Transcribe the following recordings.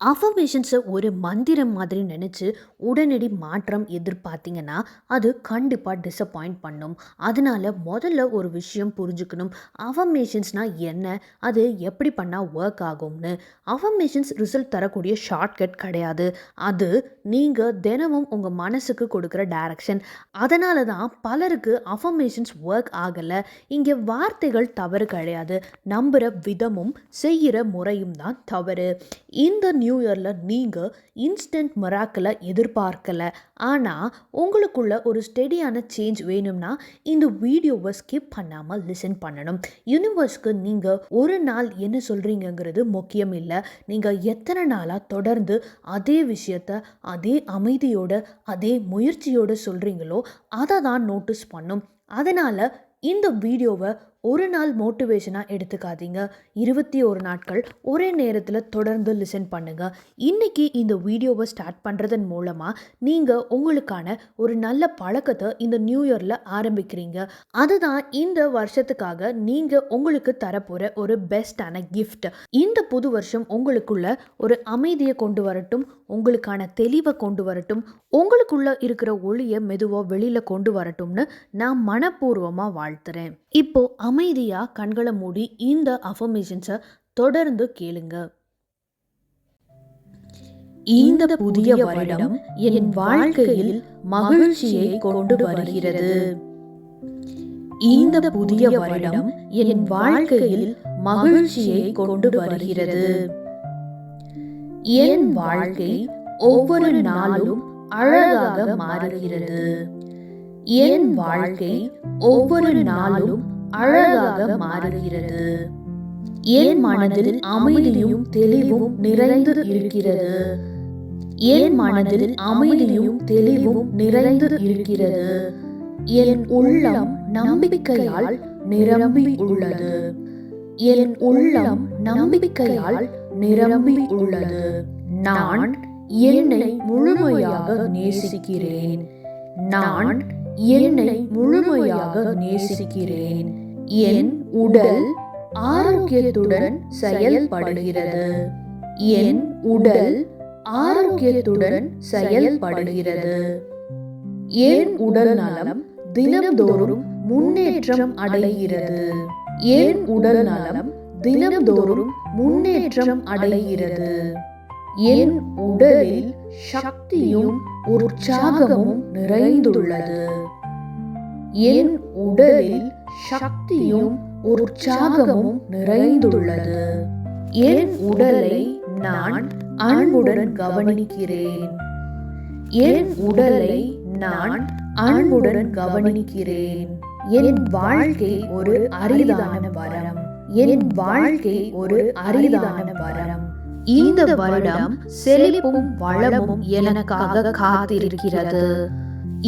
அஃபர்மேஷன்ஸை ஒரு மந்திரம் மாதிரி நினச்சி உடனடி மாற்றம் எதிர்பார்த்தீங்கன்னா அது கண்டிப்பாக டிசப்பாயிண்ட் பண்ணும். அதனால முதல்ல ஒரு விஷயம் புரிஞ்சுக்கணும். அஃபர்மேஷன்ஸ்னால் என்ன, அது எப்படி பண்ணால் ஒர்க் ஆகும்னு. அஃபர்மேஷன்ஸ் ரிசல்ட் தரக்கூடிய ஷார்ட்கட் கிடையாது. அது நீங்கள் தினமும் உங்கள் மனசுக்கு கொடுக்குற டைரக்ஷன். அதனால தான் பலருக்கு அஃபர்மேஷன்ஸ் ஒர்க் ஆகலை. இங்கே வார்த்தைகள் தவறு கிடையாது, நம்புகிற விதமும் செய்கிற முறையும் தான் தவறு. இந்த நியூ இயரில் நீங்கள் இன்ஸ்டன்ட் மிராக்கிளை எதிர்பார்க்கலை. ஆனால் உங்களுக்குள்ள ஒரு ஸ்டெடியான சேஞ்ச் வேணும்னா இந்த வீடியோவை ஸ்கிப் பண்ணாமல் லிசன் பண்ணணும். யூனிவர்ஸ்க்கு நீங்கள் ஒரு நாள் என்ன சொல்கிறீங்கிறது முக்கியம் இல்லை. நீங்கள் எத்தனை நாளாக தொடர்ந்து அதே விஷயத்தை அதே அமைதியோட அதே முயற்சியோடு சொல்கிறீங்களோ அதை தான் நோட்டீஸ் பண்ணும். அதனால் இந்த வீடியோவை ஒரு நாள் மோட்டிவேஷனாக எடுத்துக்காதீங்க. 21 நாட்கள் ஒரே நேரத்தில் தொடர்ந்து லிசன் பண்ணுங்கள். இன்றைக்கி இந்த வீடியோவை ஸ்டார்ட் பண்ணுறதன் மூலமாக நீங்கள் உங்களுக்கான ஒரு நல்ல பழக்கத்தை இந்த நியூ இயரில் ஆரம்பிக்கிறீங்க. அதுதான் இந்த வருஷத்துக்காக நீங்கள் உங்களுக்கு தரப்போகிற ஒரு பெஸ்டான கிஃப்ட். இந்த புது வருஷம் உங்களுக்குள்ள ஒரு அமைதியை கொண்டு வரட்டும், உங்களுக்கான தெளிவை கொண்டு வரட்டும், உங்களுக்குள்ள இருக்கிற ஒளியை மெதுவாக வெளியில் கொண்டு வரட்டும்னு நான் மனப்பூர்வமாக வாழ்த்துறேன். இப்போ அமைதியாக கண்களை மூடி இந்த அஃபர்மேஷன்ஸை தொடர்ந்து கேளுங்க. இந்த புதிய வருடம் என் வாழ்க்கையில் மகிழ்ச்சியை கொண்டு வருகிறது. இந்த புதிய வருடம் என் வாழ்க்கையில் மகிழ்ச்சியை கொண்டு வருகிறது. என் வாழ்க்கை ஒவ்வொரு நாளும் அழகாக மாறுகிறது. என் வாழ்க்கை ஒவ்வொரு நாளும் அழகாக மாறுகிறது. என் மனதில் அமைதியும் தெளிவும் நிறைந்து இருக்கிறது. என் மனதில் அமைதியும் தெளிவும் நிறைந்து இருக்கிறது. என் உள்ளம் நம்பிக்கையால் நிரம்பி உள்ளது. என் உள்ளம் நம்பிக்கையால் நிரம்பி உள்ளது. நான் என்னை முழுமையாக நேசிக்கிறேன். நான் என்னை முழுமையாக நேசிக்கிறேன். என் உடல் ஆரோக்கியத்துடன் செயல்படுகிறது. என் உடல் ஆரோக்கியத்துடன் செயல்படுகிறது. என் உடல் நலம் தினம்தோறும் முன்னேற்றம் அடைகிறது. என் உடல் நலம் தினம்தோறும் முன்னேற்றம் அடைகிறது. என் உடலில் சக்தியும் உற்சாகமும் நிறைந்துள்ளது. என் உடலில் சக்தியும் உற்சாகமும் நிறைந்துள்ளது. என் உடலை நான் அன்புடன் கவனிக்கிறேன். என் உடலை நான் அன்புடன் கவனிக்கிறேன். என் வாழ்க்கை ஒரு அரிதான வரம். என் வாழ்க்கை ஒரு அரிதான வரம். இந்த வருடம் செழிப்பும் வளமும் எனக்காக காத்திருக்கிறது.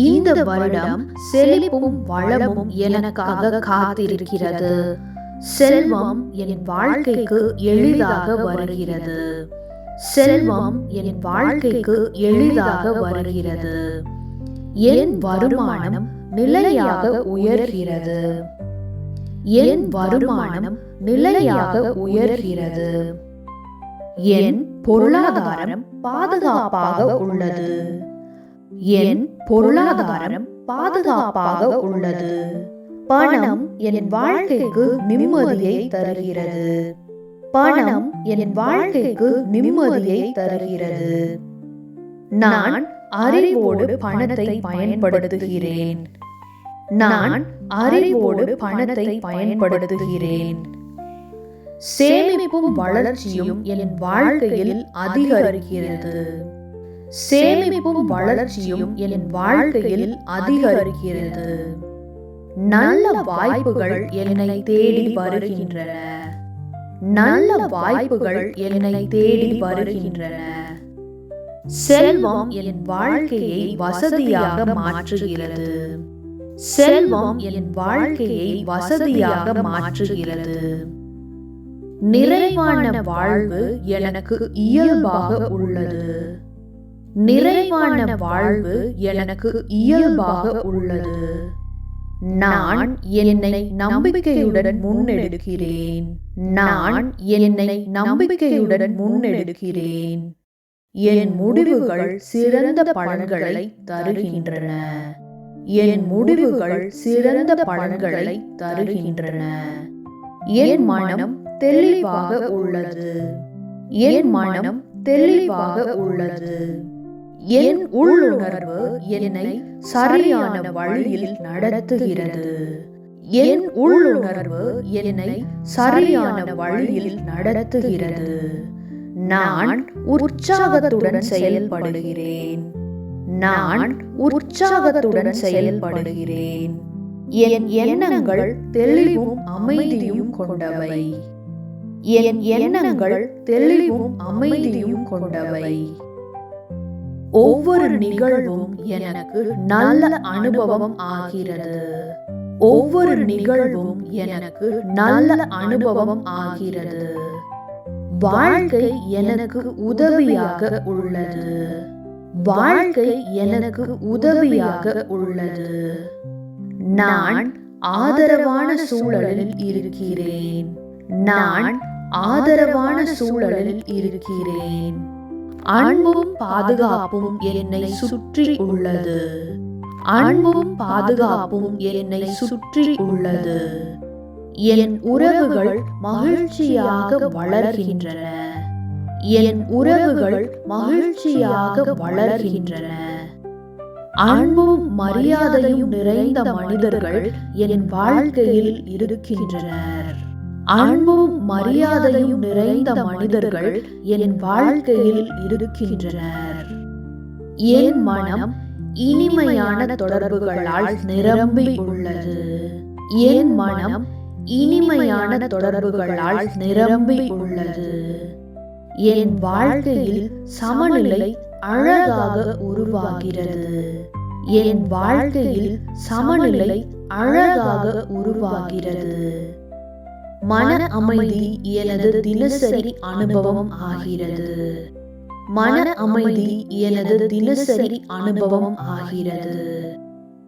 இந்த வருடம் செழிப்பும் வளமும் எனக்காக காத்திருக்கிறது. செல்வம் என் வாழ்க்கைக்கு எளிதாக வருகிறது. செல்வம் என் வாழ்க்கைக்கு எளிதாக வருகிறது. என் வருமானம் நிலையாக உயர்கிறது. என் வருமானம் நிலையாக உயர்கிறது. என் பொருளாதாரம் பாதுகாப்பாக உள்ளது. என் பொருளாதாரம் பாதுகாப்பாக உள்ளது. பணம் என் வாழ்க்கைக்கு நிம்மதியை தருகிறது. பணம் என் வாழ்க்கைக்கு நிம்மதியை தருகிறது. நான் அறிவோடு பணத்தை பயன்படுத்துகிறேன். நான் அறிவோடு பணத்தை பயன்படுத்துகிறேன். சேமிப்பும் வளர்ச்சியும் என் வாழ்க்கையில் அதிகரிக்கிறது. சேமிப்பும் வளர்ச்சியும் என் வாழ்க்கையில் அதிகரிக்கிறது. நல்ல வாய்ப்புகள் என்னை தேடி வருகின்றன. நல்ல வாய்ப்புகள் என்னை தேடி வருகின்றன. செல்வம் என் வாழ்க்கையை வசதியாக மாற்றுகிறது. செல்வம் என் வாழ்க்கையை வசதியாக மாற்றுகிறது. நிறைவான வாழ்வு எனக்கு இயல்பாக உள்ளது. நிறைவான வாழ்வு எனக்கு இயல்பாக உள்ளது. நான் என்னை நம்பிக்கையுடன் முன்னெடுக்கிறேன். நான் என்னை நம்பிக்கையுடன் முன்னெடுக்கிறேன். என் முடிவுகள் சிறந்த பலன்களை தருகின்றன. என் முடிவுகள் சிறந்த பலன்களை தருகின்றன. என் மனம் தெளிவாக உள்ளது. என் மனம் தெளிவாக உள்ளது. என் உள்ளுணர்வு என்னை சரியான வழியில் நடத்துகிறது. என் உள்ளுணர்வு என்னை சரியான வழியில் நடத்துகிறது. நான் உற்சாகத்துடன் செயல்படுகிறேன். நான் உற்சாகத்துடன் செயல்படுகிறேன். என் எண்ணங்கள் தெளிவும் அமைதியும் கொண்டவை. என் எண்ணங்கள் தெளிவும் அமைதியும் கொண்டவை. ஒவ்வொரு நிகழ்வும் எனக்கு நல்ல அனுபவம் ஆகிறது. ஒவ்வொரு நிகழ்வும் எனக்கு நல்ல அனுபவம் ஆகிறது. வாழ்க்கை எனக்கு உதவியாக உள்ளது. வாழ்க்கை எனக்கு உதவியாக உள்ளது. நான் ஆதரவான சூழலில் இருக்கிறேன். நான் ஆதரவான சூழலில் இருக்கிறேன். அன்பும் பாதுகாப்பும் என்னை சுற்றி உள்ளது. அன்பும் பாதுகாப்பும் என்னை சுற்றி உள்ளது. என் உறவுகள் மகிழ்ச்சியாக வளர்கின்றன. என் உறவுகள் மகிழ்ச்சியாக வளர்கின்றன. அன்பும் மரியாதையும் நிறைந்த மனிதர்கள் என் வாழ்க்கையில் இருக்கின்றனர். அன்பும் மரியாதையும் நிறைந்த மனிதர்கள் என் வாழ்க்கையில் இருக்கின்றனர். என் மனம் இனிமையான தொடர்புகளால் நிரம்பி உள்ளது. என் மனம் இனிமையான தொடர்புகளால் நிரம்பி உள்ளது. என் வாழ்க்கையில் சமநிலை அழகாக உருவாகிறது. என் வாழ்க்கையில் சமநிலை அழகாக உருவாகிறது. மன அமைதி எனது தினசரி அனுபவம் ஆகிறது. மன அமைதி எனது தினசரி அனுபவம் ஆகிறது.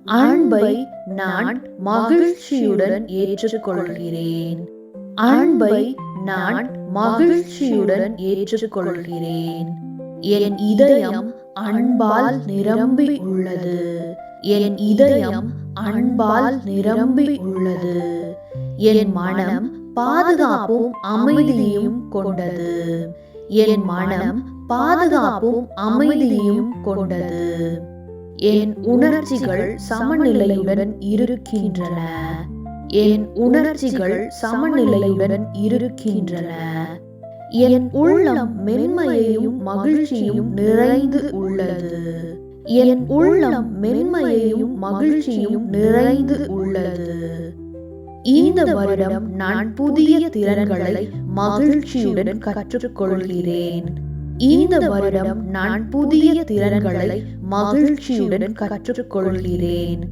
அன்பை நான் மகிழ்ச்சியுடன் ஏற்றுக்கொள்கிறேன். அன்பை நான் மகிழ்ச்சியுடன் ஏற்றுக்கொள்கிறேன். என் இதயம் அன்பால் நிரம்பி உள்ளது. என் இதயம் அன்பால் நிரம்பி உள்ளது. என் மனம் பாதுகாப்பும் அமைதியையும் கொண்டது. என் மனம் பாதுகாப்பும் அமைதியையும் கொண்டது. என் உணர்ச்சிகள் சமநிலையுடன் இருக்கின்றன. என் உணர்ச்சிகள் சமநிலையுடன் இருக்கின்றன. என் உள்ளம் மென்மையையும் மகிழ்ச்சியும் நிறைந்து உள்ளது. என் உள்ளம் மென்மையையும் மகிழ்ச்சியும் நிறைந்து உள்ளது. இந்த வருடம் நான் புதிய திறன்களை மகிழ்ச்சியுடன் கற்றுக்கொள்கிறேன். இந்த வருடம் நான் புதிய திறன்களை மகிழ்ச்சியுடன் கற்றுக்கொள்கிறேன்.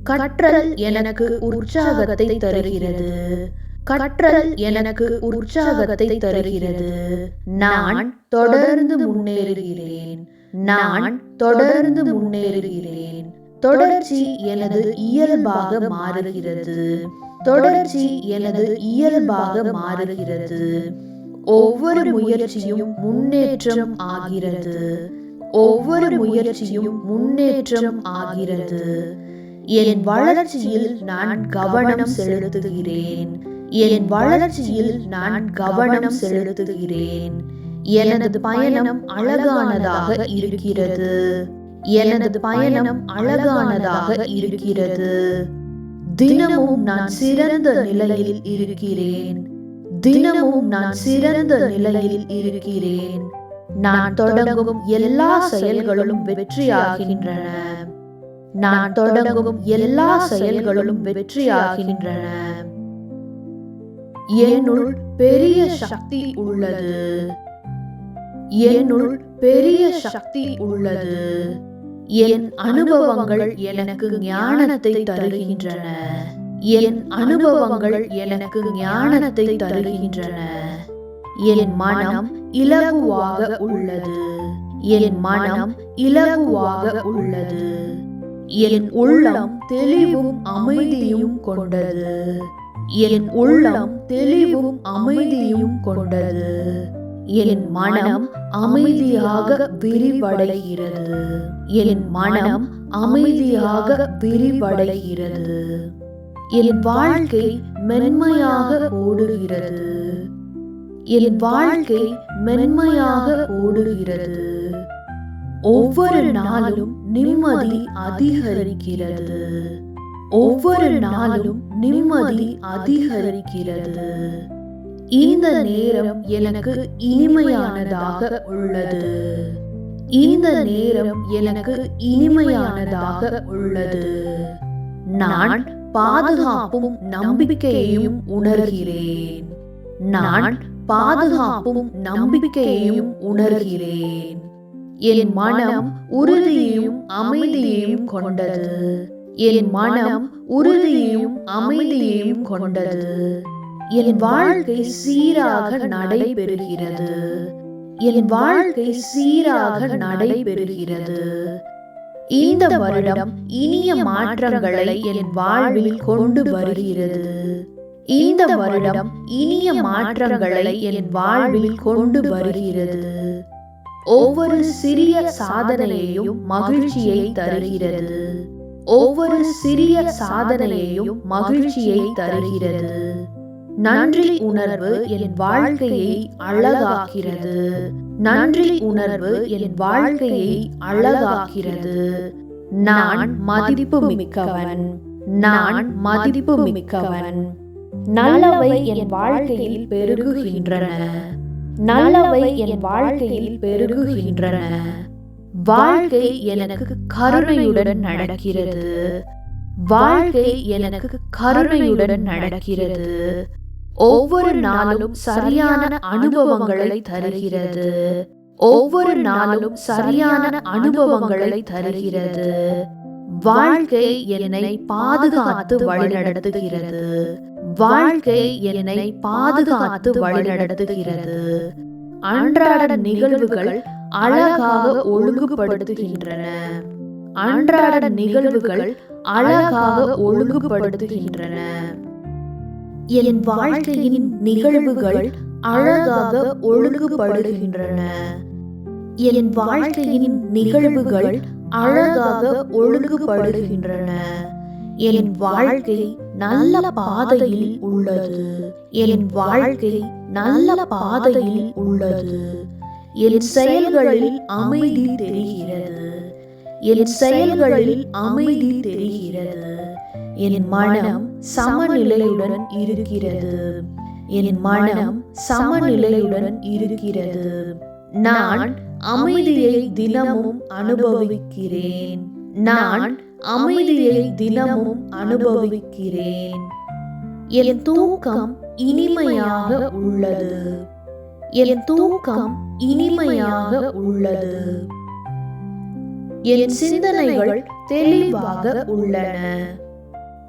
கற்றல் எனக்கு உற்சாகத்தை தருகிறது. கற்றல் எனக்கு உற்சாகத்தை தருகிறது. நான் தொடர்ந்து முன்னேறுகிறேன். நான் தொடர்ந்து முன்னேறுகிறேன். தொடர்ச்சி எனது இயல்பாக மாறுகிறது. தொடர்ச்சி எனது இயல்பாக மாறுகிறது. ஒவ்வொரு முயற்சியும் முன்னேற்றம் ஆகிறது. ஒவ்வொரு முயற்சியும் முன்னேற்றம் ஆகிறது. என் வளர்ச்சியில் நான் கவனம் செலுத்துகிறேன். என் வளர்ச்சியில் நான் கவனம் செலுத்துகிறேன். எனது பயணம் அழகானதாக இருக்கிறது. எனது பயணம் அழகானதாக இருக்கிறது. தினமும் நான் சிறந்த நிலையில் இருக்கிறேன். தினமும் நான் சிறந்த நிலையில் இருக்கிறேன். நான் தொடங்கும் எல்லா செயல்களும் வெற்றியாகின்றன. நான் தொடங்கும் எல்லா செயல்களும் வெற்றியாகின்றன. என்னுள் பெரிய சக்தி உள்ளது. என்னுள் பெரிய சக்தி உள்ளது. என் அனுபவங்கள் எனக்கு ஞானத்தை தருகின்றன. என் அனுபவங்கள் எனக்கு ஞானத்தை தருகின்றன. என் மனம் இலகுவாக உள்ளது. என் மனம் இலகுவாக உள்ளது. என் உள்ளம் தெளிவும் அமைதியும் கொண்டது. என் உள்ளம் தெளிவும் அமைதியும் கொண்டது. என் மனம் அமைதியாக விரிவடைகிறது. என் மனம் அமைதியாக விரிவடைகிறது. என் வாழ்க்கை மென்மையாக ஓடுகிறது. என் வாழ்க்கை மென்மையாக ஓடுகிறது. ஒவ்வொரு நாளும் நிம்மதி அதிகரிக்கிறது. ஒவ்வொரு நாளும் நிம்மதி அதிகரிக்கிறது. இந்த நேரம் எனக்கு இனிமையானதாக உள்ளது. இந்த நேரம் எனக்கு இனிமையானதாக உள்ளது. நான் பாதுகாப்பும் நம்பிக்கையையும் உணர்கிறேன். நான் பாதுகாப்பும் நம்பிக்கையையும் உணர்கிறேன். என் மனம் உறுதியையும் அமைதியையும் கொண்டது. என் மனம் உறுதியையும் அமைதியையும் கொண்டது. என் வாழ்க்கை சீராக நடைபெறுகிறது. என் வாழ்க்கை சீராக நடைபெறுகிறது. இந்த வருடம் இனிய மாற்றங்களை என் வாழ்வில் கொண்டு வருகிறது. இந்த வருடம் இனிய மாற்றங்களை என் வாழ்வில் கொண்டு வருகிறது. ஒவ்வொரு சிறிய சாதனையையும் மகிழ்ச்சியை தருகிறது. ஒவ்வொரு சிறிய சாதனையையும் மகிழ்ச்சியை தருகிறது. நன்றி உணர்வு என் வாழ்க்கையை அழகாக்கிறது. நன்றி உணர்வு என் வாழ்க்கையை அழகாக்கிறது. நான் மதிப்பு மிக்கவன். நான் மதிப்பு மிக்கவன். நல்லவை என் வாழ்க்கையில் பெருகுகின்றன. நல்லவை என் வாழ்க்கையில் பெருகுகின்றன. வாழ்க்கை எனக்கு கருணையுடன் நடக்கிறது. வாழ்க்கை எனக்கு கருணையுடன் நடக்கிறது. ஒவ்வொரு நாளும் சரியான அனுபவங்களை தருகிறது. ஒவ்வொரு நாளும் சரியான அனுபவங்களை தருகிறது. வாழ்க்கை என்னை பாதுகாத்து வழிநடத்துகிறது. வாழ்க்கை என்னை பாதுகாத்து வழிநடத்துகிறது. அன்றாட நிகழ்வுகள் அழகாக ஒழுங்குபடுத்துகின்றன. அன்றாட நிகழ்வுகள் அழகாக ஒழுங்குபடுத்துகின்றன. என் வாழ்க்கையின் நிகழ்வுகள் அழகாக ஒழுங்குபடுகின்றன. என் வாழ்க்கையின் நிகழ்வுகள் அழகாக ஒழுங்குபடுகின்றன. என் வாழ்க்கை நல்ல பாதையில் உள்ளது. என் வாழ்க்கை நல்ல பாதையில் உள்ளது. என் செயல்களில் அமைதி தெரிகிறது. என் செயல்களில் அமைதி தெரிகிறது. என் மனம் சமநிலையுடன் இருக்கிறது. என் மனம் சமநிலையுடன் இருக்கிறது. நான் அமைதியை தினமும் அனுபவிக்கிறேன். நான் அமைதியை தினமும் அனுபவிக்கிறேன். என் தூக்கம் இனிமையாக உள்ளது. என் தூக்கம் இனிமையாக உள்ளது. என் சிந்தனைகள் தெளிவாக உள்ளன.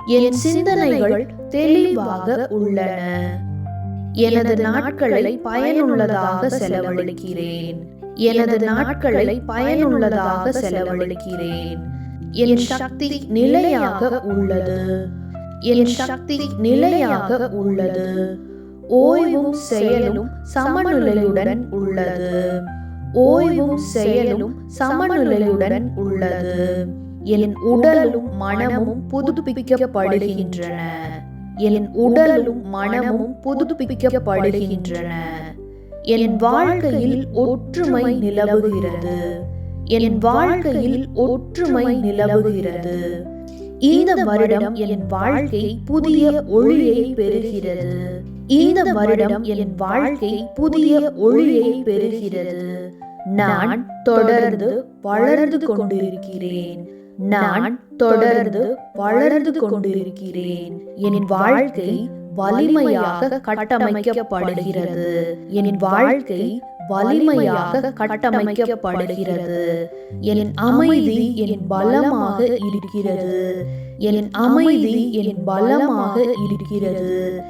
என் சிந்தனைகள் தெளிவாக உள்ளன. எனது நாட்களை பயனுள்ளதாக செலவழிக்கிறேன். எனது நாட்களை பயனுள்ளதாக செலவழிக்கிறேன். என் சக்தி நிலையாக உள்ளது. என் சக்தி நிலையாக உள்ளது. ஓய்வும் செயலும் சமநிலையுடன் உள்ளது. ஓய்வும் செயலும் சமநிலையுடன் உள்ளது. என் உடலும் மனமும் புதுப்பிக்கப்படுகின்றன. என் உடலும் மனமும் புதுப்பிக்கப்படுகின்றன. என் வாழ்க்கையில் ஒற்றுமை நிலவுகிறது. என் வாழ்க்கையில் ஒற்றுமை நிலவுகிறது. இந்த வருடம் என் வாழ்க்கை புதிய ஒளியை பெறுகிறது. இந்த வருடம் என் வாழ்க்கை புதிய ஒளியை பெறுகிறது. நான் தொடர்ந்து வளர்ந்து கொண்டிருக்கிறேன். நான் தொடர்ந்து வளர்ந்து கொண்டிருக்கிறேன். என் வாழ்க்கை வலிமையாக கட்டமைக்கப்படுகிறது. என் வாழ்க்கை வலிமையாக கட்டமைக்கப்படுகிறது. என் அமைதி என் பலமாக இருக்கிறது. என் அமைதி என் பலமாக இருக்கிறது.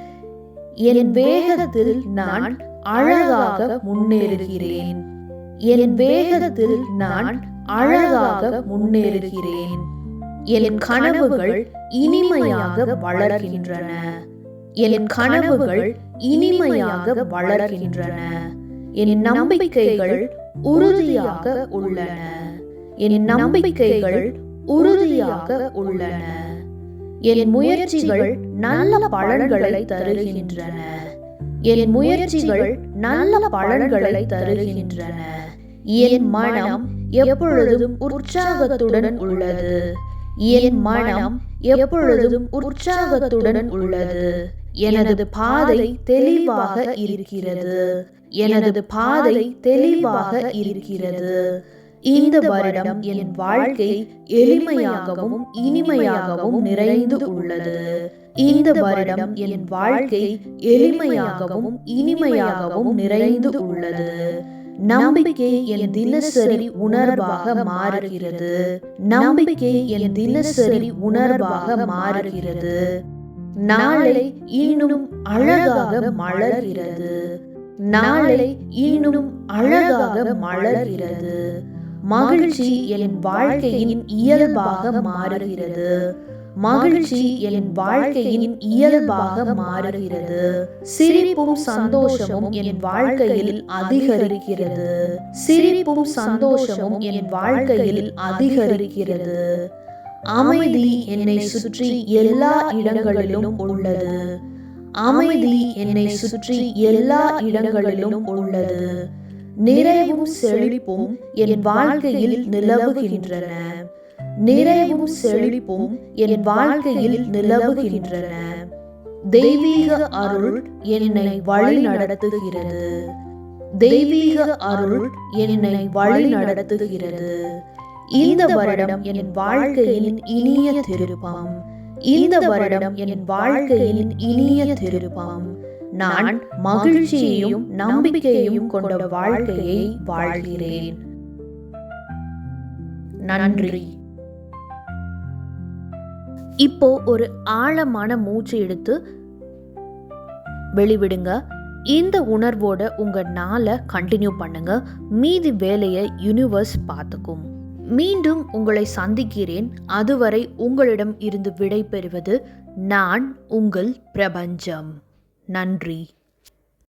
என் வேகத்தில் நான் அழகாக முன்னேறுகிறேன். என் வேகத்தில் நான் அழகாக முன்னேறுகிறேன். என் கனவுகள் இனிமையாக வளர்கின்றன. என் கனவுகள் இனிமையாக வளர்கின்றன. என் நம்பிக்கைகள் உறுதியாக உள்ளன. என் நம்பிக்கைகள் உறுதியாக உள்ளன. என் முயற்சிகள் நல்ல பலன்களை தருகின்றன. என் முயற்சிகள் நல்ல பலன்களை தருகின்றன. என் மனம் எப்பொழுதும் உற்சாகத்துடன் உள்ளது. என் மனம் எப்பொழுதும் உற்சாகத்துடன் உள்ளது. எனது பாதை தெளிவாக இருக்கிறது. எனது பாதை தெளிவாக இருக்கிறது. இந்த வருடம் என் வாழ்க்கை எளிமையாகவும் இனிமையாகவும் நிறைந்து உள்ளது. இந்த வருடம் என் வாழ்க்கை எளிமையாகவும் இனிமையாகவும் நிறைந்து உள்ளது. நம்பிக்கை என் தினசரி உணர்வாக மாறுகிறது. நம்பிக்கை என் தினசரி உணர்வாக மாறுகிறது. நாளை இன்னும் அழகாக மலர்கிறது. நாளை இன்னும் அழகாக மலர்கிறது. மகிழ்ச்சி என் வாழ்க்கையின் இயல்பாக மாறுகிறது. மகிழ்ச்சி என் வாழ்க்கையின் இயல்பாக மாறுகிறது. சிரிப்பும் சந்தோஷமும் என் வாழ்க்கையில் அதிகரிக்கிறது. சிரிப்பும் சந்தோஷமும் என் வாழ்க்கையில் அதிகரிக்கிறது. அமைதி என்னை சுற்றி எல்லா இடங்களிலும் உள்ளது. அமைதி என்னை சுற்றி எல்லா இடங்களிலும் உள்ளது. நிறைவும் செழிப்பும் என் வாழ்க்கையில் நிலவுகின்றன. நிறைவும் செழிப்பும் என் வாழ்க்கையில் நிலவுகின்றன. தெய்வீக அருள் என்னை வழி நடத்துகிறது. தெய்வீக அருள் என்னை வழி நடத்துகிறது. இந்த வருடம் என் வாழ்க்கையின் இனிய திருப்பம். இந்த வருடம் என் வாழ்க்கையின் இனிய திருப்பம். நான் மகிழ்ச்சியையும் நம்பிக்கையையும் கொண்ட வாழ்க்கையை வாழ்கிறேன். நன்றி. இப்போ ஒரு ஆழமான மூச்சு எடுத்து வெளிவிடுங்க. இந்த உணர்வோட உங்க நாளை கண்டினியூ பண்ணுங்க. மீதி வேலையை யூனிவர்ஸ் பார்த்துக்கும். மீண்டும் உங்களை சந்திக்கிறேன். அதுவரை உங்களிடம் இருந்து விடை பெறுவது நான், உங்கள் பிரபஞ்சம். நன்றி.